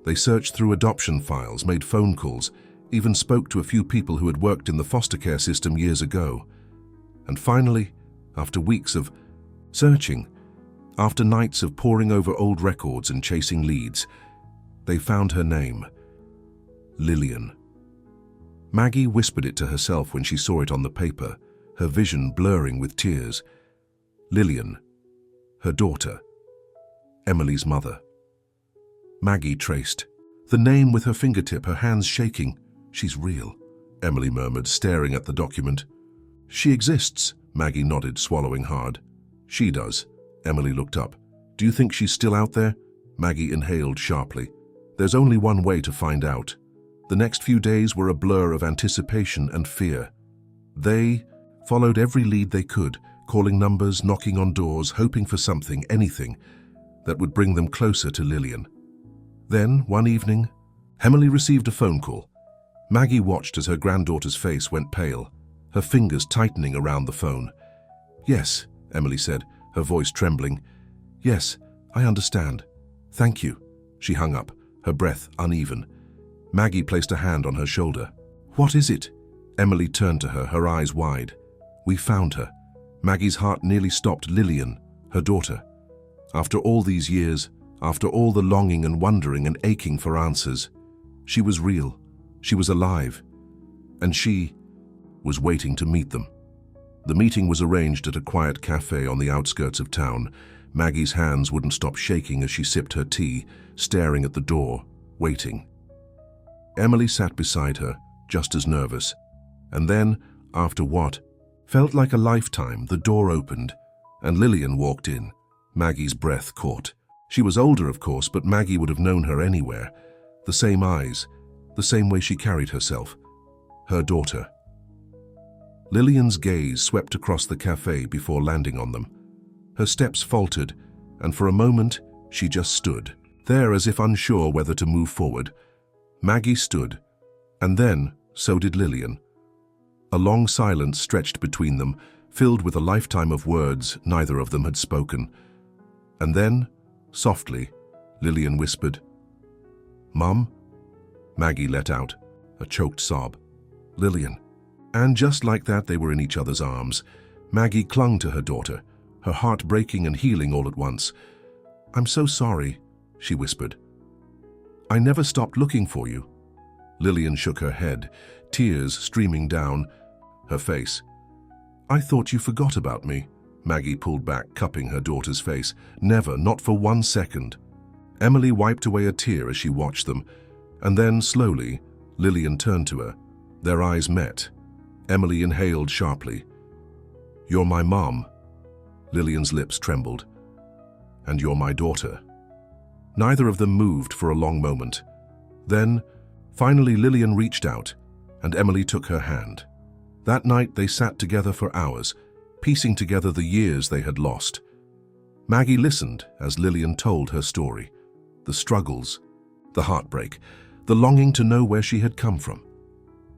S1: They searched through adoption files, made phone calls, even spoke to a few people who had worked in the foster care system years ago. And finally, after weeks of searching, after nights of poring over old records and chasing leads, they found her name. Lillian. Maggie whispered it to herself when she saw it on the paper, her vision blurring with tears. Lillian, her daughter, Emily's mother. Maggie traced the name with her fingertip, her hands shaking. She's real, Emily murmured, staring at the document. She exists, Maggie nodded, swallowing hard. She does. Emily looked up. Do you think she's still out there? Maggie inhaled sharply. There's only one way to find out. The next few days were a blur of anticipation and fear. They followed every lead they could, calling numbers, knocking on doors, hoping for something, anything, that would bring them closer to Lillian. Then, one evening, Emily received a phone call. Maggie watched as her granddaughter's face went pale, her fingers tightening around the phone. Yes, Emily said, her voice trembling. Yes, I understand. Thank you. She hung up, her breath uneven. Maggie placed a hand on her shoulder. What is it? Emily turned to her, her eyes wide. We found her. Maggie's heart nearly stopped. Lillian, her daughter. After all these years, after all the longing and wondering and aching for answers, she was real, she was alive, and she was waiting to meet them. The meeting was arranged at a quiet cafe on the outskirts of town. Maggie's hands wouldn't stop shaking as she sipped her tea, staring at the door, waiting. Emily sat beside her, just as nervous. And then, after what felt like a lifetime, the door opened, and Lillian walked in. Maggie's breath caught. She was older, of course, but Maggie would have known her anywhere. The same eyes, the same way she carried herself. Her daughter. Lillian's gaze swept across the cafe before landing on them. Her steps faltered, and for a moment, she just stood, there as if unsure whether to move forward. Maggie stood, and then so did Lillian. A long silence stretched between them, filled with a lifetime of words neither of them had spoken. And then, softly, Lillian whispered, "Mum?" Maggie let out a choked sob. Lillian. And just like that, they were in each other's arms. Maggie clung to her daughter, her heart breaking and healing all at once. "I'm so sorry," she whispered. "I never stopped looking for you." Lillian shook her head, tears streaming down her face. "I thought you forgot about me." Maggie pulled back, cupping her daughter's face. "Never, not for 1 second." Emily wiped away a tear as she watched them, and then, slowly, Lillian turned to her. Their eyes met. Emily inhaled sharply. "You're my mom." Lillian's lips trembled. and you're my daughter." Neither of them moved for a long moment. Then, finally Lillian reached out, and Emily took her hand. That night they sat together for hours, piecing together the years they had lost. Maggie listened as Lillian told her story. The struggles, the heartbreak, the longing to know where she had come from.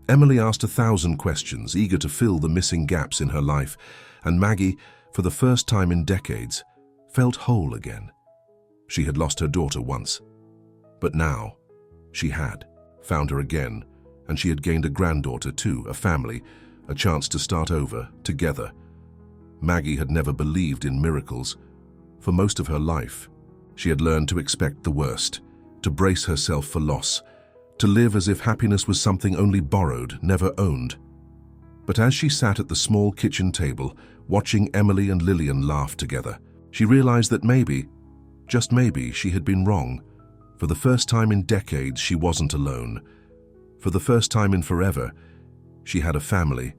S1: Emily asked 1,000 questions, eager to fill the missing gaps in her life, and Maggie, for the first time in decades, felt whole again. She had lost her daughter once, but now she had found her again, and she had gained a granddaughter too, a family, a chance to start over, together. Maggie had never believed in miracles. For most of her life, she had learned to expect the worst, to brace herself for loss, to live as if happiness was something only borrowed, never owned. But as she sat at the small kitchen table, watching Emily and Lillian laugh together, she realized that maybe, just maybe, she had been wrong. For the first time in decades, she wasn't alone. For the first time in forever, she had a family.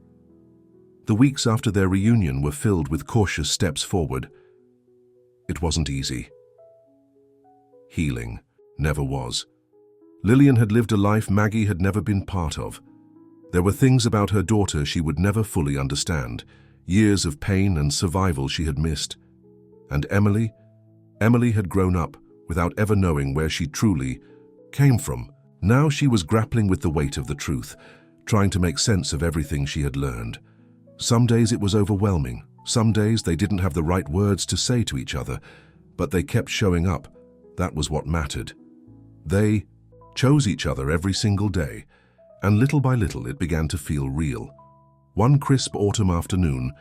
S1: The weeks after their reunion were filled with cautious steps forward. It wasn't easy. Healing never was. Lillian had lived a life Maggie had never been part of. There were things about her daughter she would never fully understand, years of pain and survival she had missed. And Emily had grown up without ever knowing where she truly came from. Now she was grappling with the weight of the truth, trying to make sense of everything she had learned. Some days it was overwhelming. Some days they didn't have the right words to say to each other, but they kept showing up. That was what mattered. They chose each other every single day, and little by little it began to feel real. One crisp autumn afternoon,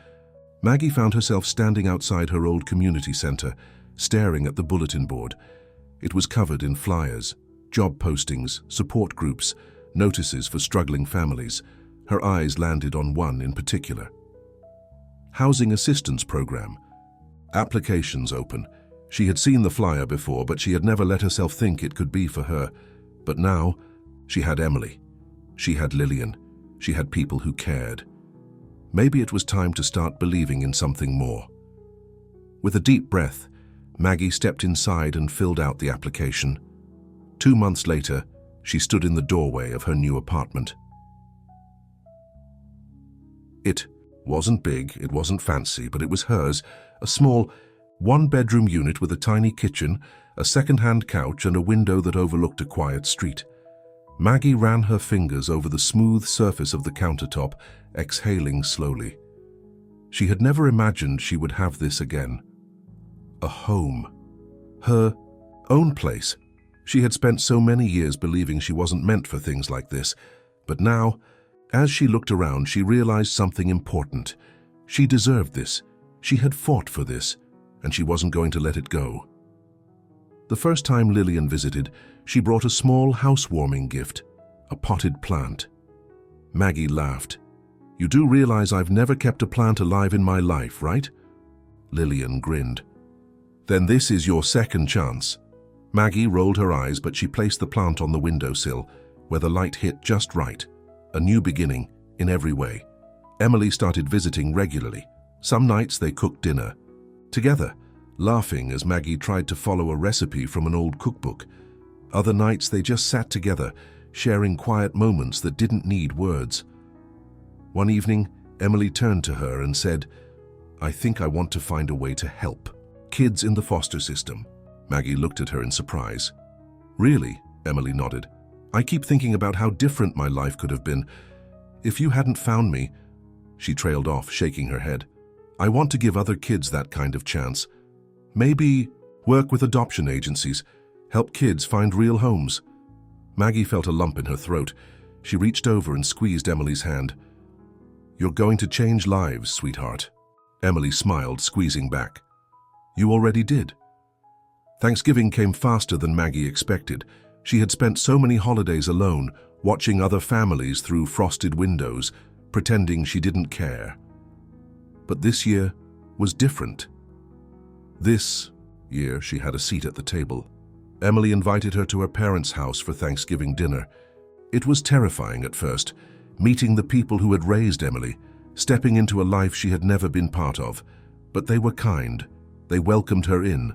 S1: Maggie found herself standing outside her old community center, staring at the bulletin board. It was covered in flyers, job postings, support groups, notices for struggling families. Her eyes landed on one in particular. Housing Assistance Program. Applications open. She had seen the flyer before, but she had never let herself think it could be for her. But now, she had Emily. She had Lillian. She had people who cared. Maybe it was time to start believing in something more. With a deep breath, Maggie stepped inside and filled out the application. 2 months later, she stood in the doorway of her new apartment. It wasn't big, it wasn't fancy, but it was hers, a small, one-bedroom unit with a tiny kitchen, a second-hand couch, and a window that overlooked a quiet street. Maggie ran her fingers over the smooth surface of the countertop, exhaling slowly. She had never imagined she would have this again. A home. Her own place. She had spent so many years believing she wasn't meant for things like this, but now, as she looked around, she realized something important. She deserved this. She had fought for this, and she wasn't going to let it go. The first time Lillian visited, she brought a small housewarming gift, a potted plant. Maggie laughed. "You do realize I've never kept a plant alive in my life, right?" Lillian grinned. "Then this is your second chance." Maggie rolled her eyes, but she placed the plant on the windowsill, where the light hit just right. A new beginning, in every way. Emily started visiting regularly. Some nights they cooked dinner together, laughing as Maggie tried to follow a recipe from an old cookbook. Other nights they just sat together, sharing quiet moments that didn't need words. One evening, Emily turned to her and said, "I think I want to find a way to help kids in the foster system." Maggie looked at her in surprise. "Really?" Emily nodded. "I keep thinking about how different my life could have been if you hadn't found me." She trailed off, shaking her head. "I want to give other kids that kind of chance. Maybe work with adoption agencies, help kids find real homes." Maggie felt a lump in her throat. She reached over and squeezed Emily's hand. "You're going to change lives, sweetheart." Emily smiled, squeezing back. "You already did." Thanksgiving came faster than Maggie expected. She had spent so many holidays alone, watching other families through frosted windows, pretending she didn't care. But this year was different. This year she had a seat at the table. Emily invited her to her parents' house for Thanksgiving dinner. It was terrifying at first, meeting the people who had raised Emily, stepping into a life she had never been part of. But they were kind. They welcomed her in,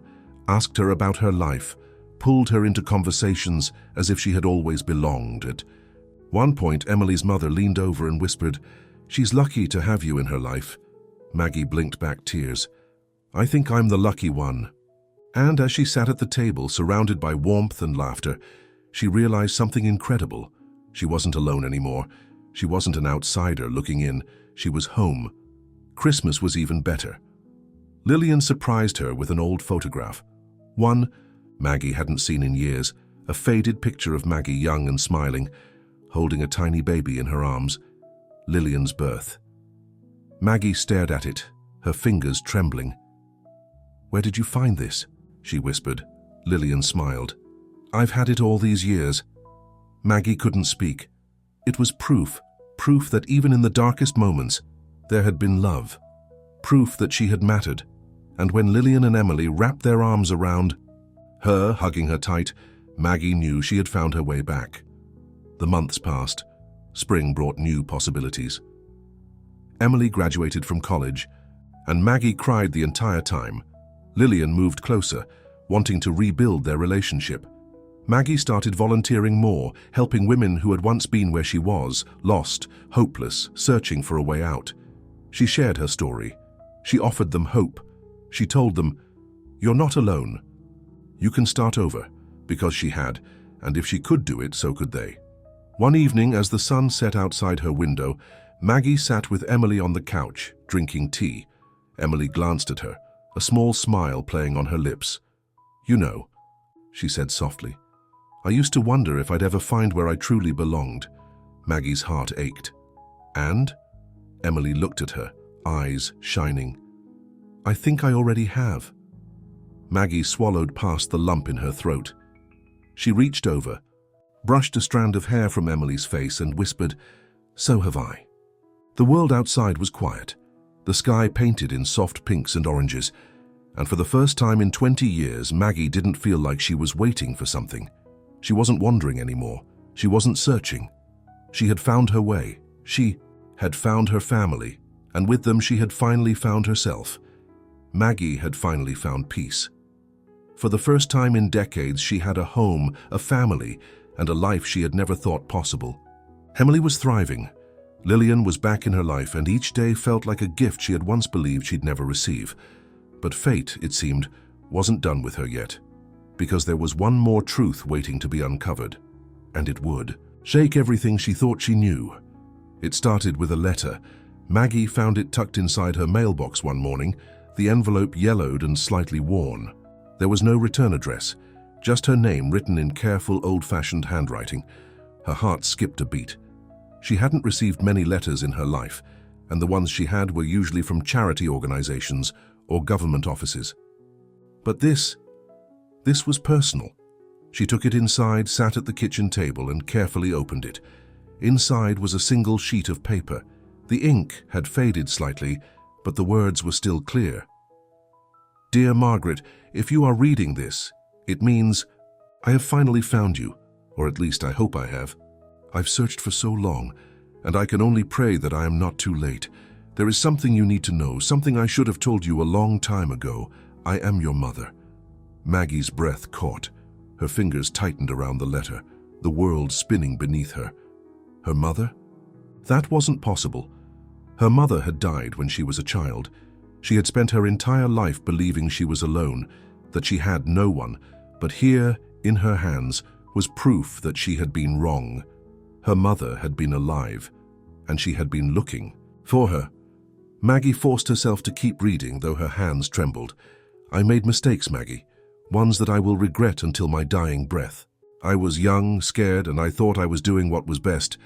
S1: asked her about her life, pulled her into conversations as if she had always belonged. At one point, Emily's mother leaned over and whispered, "She's lucky to have you in her life." Maggie blinked back tears. "I think I'm the lucky one." And as she sat at the table, surrounded by warmth and laughter, she realized something incredible. She wasn't alone anymore. She wasn't an outsider looking in. She was home. Christmas was even better. Lillian surprised her with an old photograph. One Maggie hadn't seen in years, a faded picture of Maggie young and smiling, holding a tiny baby in her arms. Lillian's birth. Maggie stared at it, her fingers trembling. "Where did you find this?" she whispered. Lillian smiled. "I've had it all these years." Maggie couldn't speak. It was proof that even in the darkest moments, there had been love. Proof that she had mattered. And when Lillian and Emily wrapped their arms around her, hugging her tight, Maggie knew she had found her way back. The months passed. Spring brought new possibilities. Emily graduated from college, and Maggie cried the entire time. Lillian moved closer, wanting to rebuild their relationship. Maggie started volunteering more, helping women who had once been where she was, lost, hopeless, searching for a way out. She shared her story. She offered them hope. She told them, "You're not alone. You can start over," because she had, and if she could do it, so could they. One evening, as the sun set outside her window, Maggie sat with Emily on the couch, drinking tea. Emily glanced at her, a small smile playing on her lips. "You know," she said softly, "I used to wonder if I'd ever find where I truly belonged." Maggie's heart ached. "And?" Emily looked at her, eyes shining. "I think I already have." Maggie swallowed past the lump in her throat. She reached over, brushed a strand of hair from Emily's face and whispered, "So have I." The world outside was quiet, the sky painted in soft pinks and oranges, and for the first time in 20 years, Maggie didn't feel like she was waiting for something. She wasn't wandering anymore. She wasn't searching. She had found her way. She had found her family, and with them she had finally found herself. Maggie had finally found peace. For the first time in decades, she had a home, a family, and a life she had never thought possible. Emily was thriving. Lillian was back in her life, and each day felt like a gift she had once believed she'd never receive. But fate, it seemed, wasn't done with her yet, because there was one more truth waiting to be uncovered, and it would shake everything she thought she knew. It started with a letter. Maggie found it tucked inside her mailbox one morning, the envelope yellowed and slightly worn. There was no return address, just her name written in careful, old-fashioned handwriting. Her heart skipped a beat. She hadn't received many letters in her life, and the ones she had were usually from charity organizations or government offices. But this was personal. She took it inside, sat at the kitchen table, and carefully opened it. Inside was a single sheet of paper. The ink had faded slightly, but the words were still clear. "Dear Margaret, if you are reading this, it means I have finally found you, or at least I hope I have. I've searched for so long, and I can only pray that I am not too late. There is something you need to know, something I should have told you a long time ago. I am your mother." Maggie's breath caught. Her fingers tightened around the letter, the world spinning beneath her. Her mother? That wasn't possible. Her mother had died when she was a child. She had spent her entire life believing she was alone, that she had no one, but here, in her hands, was proof that she had been wrong. Her mother had been alive, and she had been looking for her. Maggie forced herself to keep reading, though her hands trembled. "I made mistakes, Maggie, ones that I will regret until my dying breath. I was young, scared, and I thought I was doing what was best,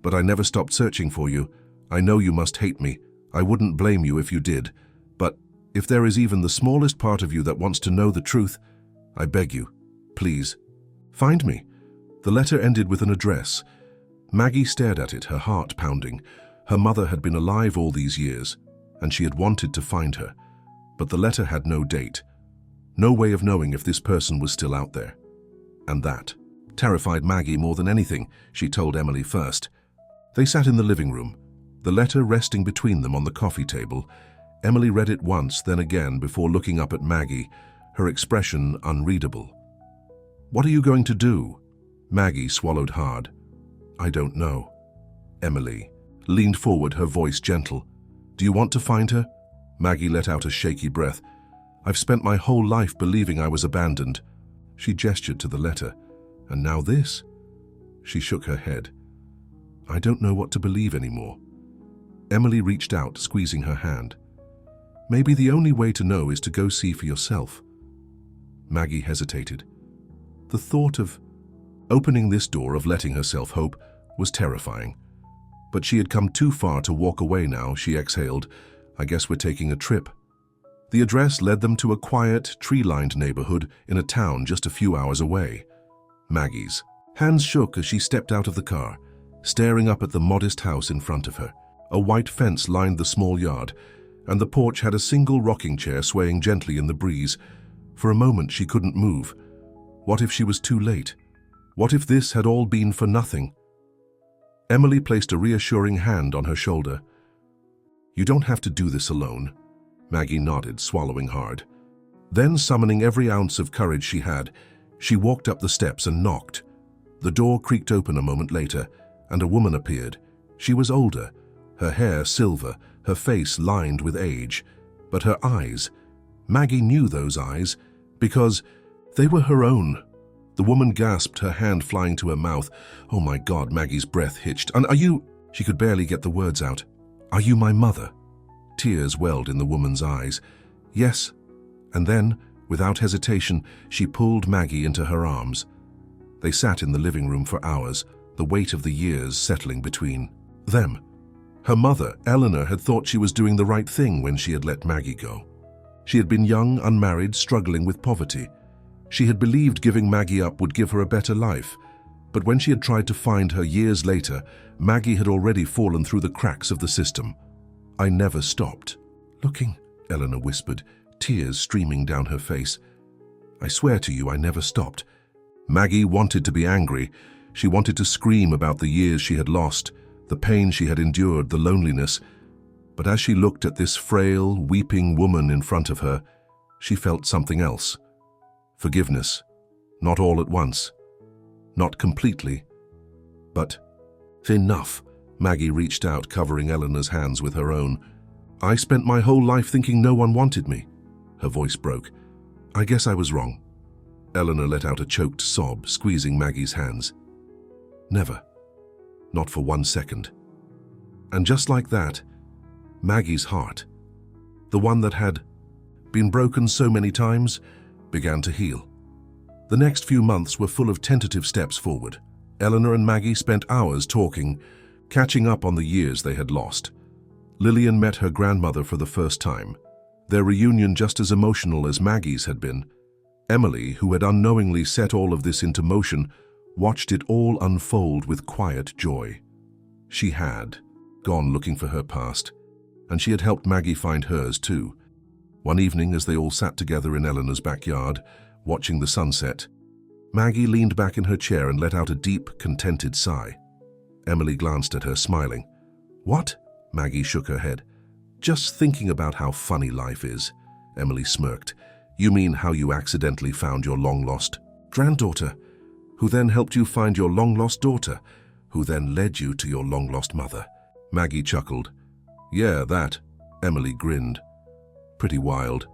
S1: but I never stopped searching for you. I know you must hate me. I wouldn't blame you if you did. But if there is even the smallest part of you that wants to know the truth, I beg you, please, find me." The letter ended with an address. Maggie stared at it, her heart pounding. Her mother had been alive all these years, and she had wanted to find her. But the letter had no date, no way of knowing if this person was still out there. And that terrified Maggie more than anything. She told Emily first. They sat in the living room, the letter resting between them on the coffee table. Emily read it once, then again, before looking up at Maggie, her expression unreadable. "What are you going to do?" Maggie swallowed hard. "I don't know." Emily leaned forward, her voice gentle. "Do you want to find her?" Maggie let out a shaky breath. "I've spent my whole life believing I was abandoned." She gestured to the letter. "And now this?" She shook her head. "I don't know what to believe anymore." Emily reached out, squeezing her hand. "Maybe the only way to know is to go see for yourself." Maggie hesitated. The thought of opening this door, of letting herself hope, was terrifying. But she had come too far to walk away now. She exhaled. "I guess we're taking a trip." The address led them to a quiet, tree-lined neighborhood in a town just a few hours away. Maggie's hands shook as she stepped out of the car, staring up at the modest house in front of her. A white fence lined the small yard, and the porch had a single rocking chair swaying gently in the breeze. For a moment she couldn't move. What if she was too late? What if this had all been for nothing? Emily placed a reassuring hand on her shoulder. "You don't have to do this alone." Maggie nodded, swallowing hard. Then, summoning every ounce of courage she had, she walked up the steps and knocked. The door creaked open a moment later, and a woman appeared. She was older, her hair silver, her face lined with age. But her eyes, Maggie knew those eyes, because they were her own. The woman gasped, her hand flying to her mouth. "Oh my God," Maggie's breath hitched. "And are you—" She could barely get the words out. "Are you my mother?" Tears welled in the woman's eyes. "Yes." And then, without hesitation, she pulled Maggie into her arms. They sat in the living room for hours, the weight of the years settling between them. Her mother, Eleanor, had thought she was doing the right thing when she had let Maggie go. She had been young, unmarried, struggling with poverty. She had believed giving Maggie up would give her a better life. But when she had tried to find her years later, Maggie had already fallen through the cracks of the system. "I never stopped looking," Eleanor whispered, tears streaming down her face. "I swear to you, I never stopped." Maggie wanted to be angry. She wanted to scream about the years she had lost, the pain she had endured, the loneliness. But as she looked at this frail, weeping woman in front of her, she felt something else. Forgiveness. Not all at once. Not completely. But enough. Maggie reached out, covering Eleanor's hands with her own. "I spent my whole life thinking no one wanted me." Her voice broke. "I guess I was wrong." Eleanor let out a choked sob, squeezing Maggie's hands. "Never. Not for 1 second." And just like that, Maggie's heart, the one that had been broken so many times, began to heal. The next few months were full of tentative steps forward. Eleanor and Maggie spent hours talking, catching up on the years they had lost. Lillian met her grandmother for the first time, their reunion just as emotional as Maggie's had been. Emily, who had unknowingly set all of this into motion, watched it all unfold with quiet joy. She had gone looking for her past, and she had helped Maggie find hers too. One evening, as they all sat together in Eleanor's backyard, watching the sunset, Maggie leaned back in her chair and let out a deep, contented sigh. Emily glanced at her, smiling. "What?" Maggie shook her head. "Just thinking about how funny life is," Emily smirked. "You mean how you accidentally found your long-lost granddaughter, who then helped you find your long-lost daughter, who then led you to your long-lost mother." Maggie chuckled. "Yeah, that." Emily grinned. "Pretty wild."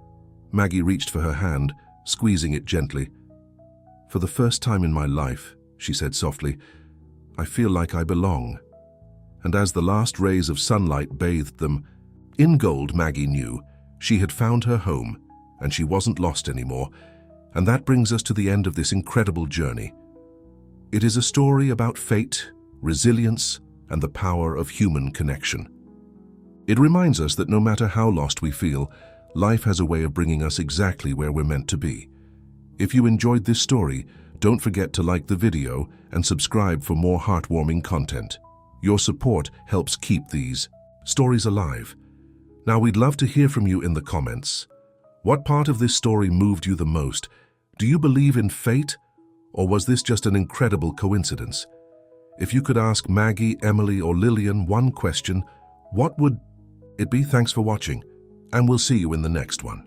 S1: Maggie reached for her hand, squeezing it gently. "For the first time in my life," she said softly, "I feel like I belong." And as the last rays of sunlight bathed them in gold, Maggie knew she had found her home, and she wasn't lost anymore. And that brings us to the end of this incredible journey. It is a story about fate, resilience, and the power of human connection. It reminds us that no matter how lost we feel, life has a way of bringing us exactly where we're meant to be. If you enjoyed this story, don't forget to like the video and subscribe for more heartwarming content. Your support helps keep these stories alive. Now, we'd love to hear from you in the comments. What part of this story moved you the most? Do you believe in fate, or was this just an incredible coincidence? If you could ask Maggie, Emily, or Lillian one question, what would it be? Thanks for watching, and we'll see you in the next one.